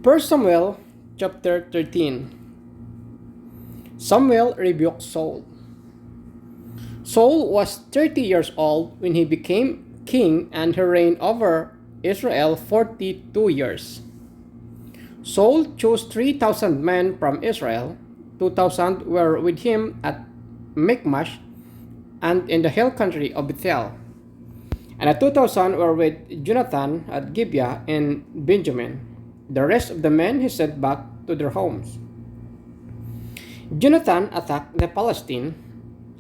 First Samuel chapter 13. Samuel rebuked Saul. Saul was 30 years old when he became king, and he reigned over Israel 42 years. Saul chose 3,000 men from Israel. 2,000 were with him at Michmash and in the hill country of Bethel, and the 2,000 were with Jonathan at Gibeah in Benjamin. The rest of the men he sent back to their homes. Jonathan attacked the Philistine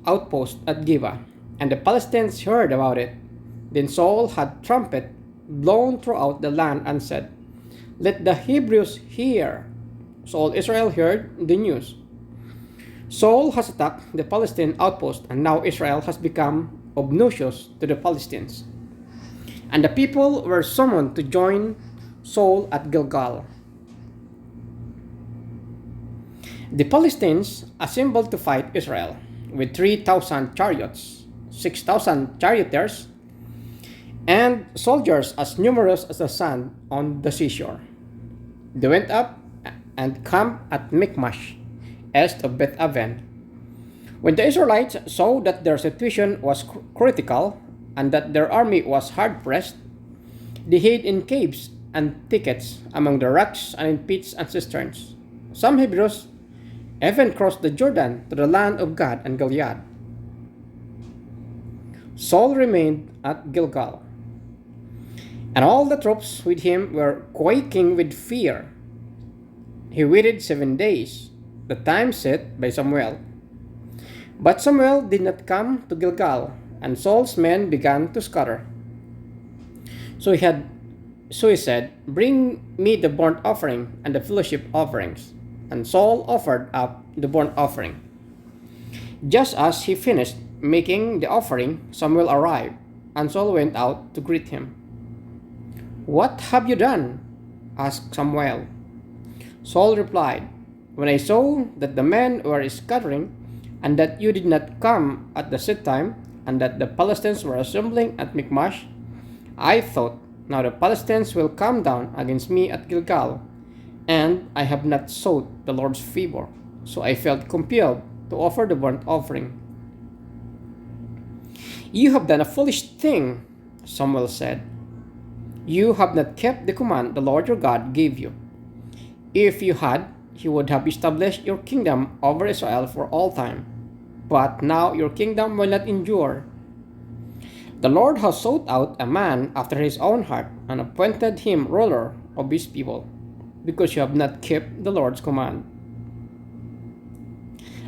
outpost at Gibeah, and the Philistines heard about it. Then Saul had trumpet blown throughout the land and said, "Let the Hebrews hear." So all Israel heard the news. Saul has attacked the Philistine outpost, and now Israel has become obnoxious to the Philistines. And the people were summoned to join Saul at Gilgal. The Philistines assembled to fight Israel with 3,000 chariots, 6,000 charioteers, and soldiers as numerous as the sand on the seashore. They went up and camped at Michmash, east of Beth Aven. When the Israelites saw that their situation was critical and that their army was hard pressed, they hid in caves and thickets among the rocks and in pits and cisterns. Some Hebrews even crossed the Jordan to the land of Gad and Gilead. Saul remained at Gilgal, and all the troops with him were quaking with fear. He waited 7 days, the time set by Samuel. But Samuel did not come to Gilgal, and Saul's men began to scatter. So he said, "Bring me the burnt offering and the fellowship offerings." And Saul offered up the burnt offering. Just as he finished making the offering, Samuel arrived, and Saul went out to greet him. "What have you done?" asked Samuel. Saul replied, "When I saw that the men were scattering, and that you did not come at the set time, and that the Philistines were assembling at Michmash, I thought, now the Philistines will come down against me at Gilgal, and I have not sought the Lord's favor. So I felt compelled to offer the burnt offering." "You have done a foolish thing," Samuel said. "You have not kept the command the Lord your God gave you. If you had, he would have established your kingdom over Israel for all time. But now your kingdom will not endure. The Lord has sought out a man after his own heart and appointed him ruler of his people, because you have not kept the Lord's command."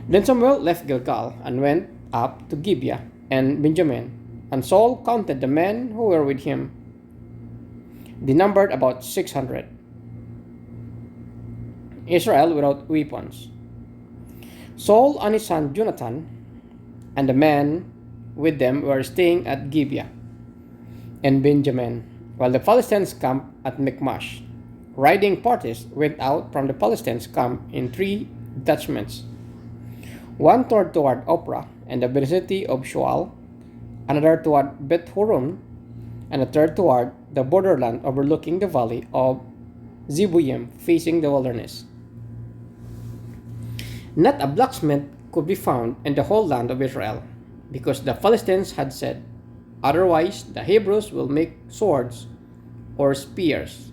Then Samuel left Gilgal and went up to Gibeah and Benjamin, and Saul counted the men who were with him. They numbered about 600. Israel without weapons. Saul and his son Jonathan and the men with them were staying at Gibeah and Benjamin, while the Philistines camped at Michmash. Riding parties went out from the Philistines' camp in 3 detachments. One toward Ophrah and the vicinity of Shual, another toward Beth Horon, and a third toward the borderland overlooking the valley of Zeboim, facing the wilderness. Not a blacksmith could be found in the whole land of Israel, because the Philistines had said, "Otherwise the Hebrews will make swords or spears."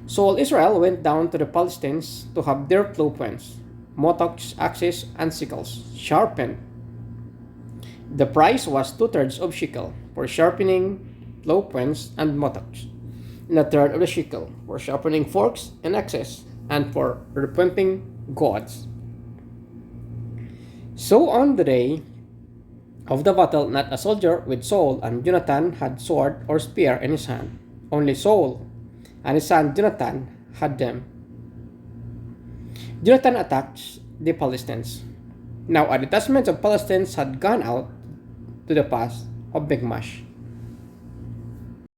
So all Israel went down to the Philistines to have their plowpoints, mattocks, axes, and sickles sharpened. The price was 2/3 of shekel for sharpening plowpoints and mattocks, and a third of the shekel for sharpening forks and axes, and for repenting gods. So on the day of the battle, not a soldier with Saul and Jonathan had sword or spear in his hand. Only Saul and his son Jonathan had them. Jonathan attacked the Philistines. Now a detachment of Philistines had gone out to the pass of Michmash.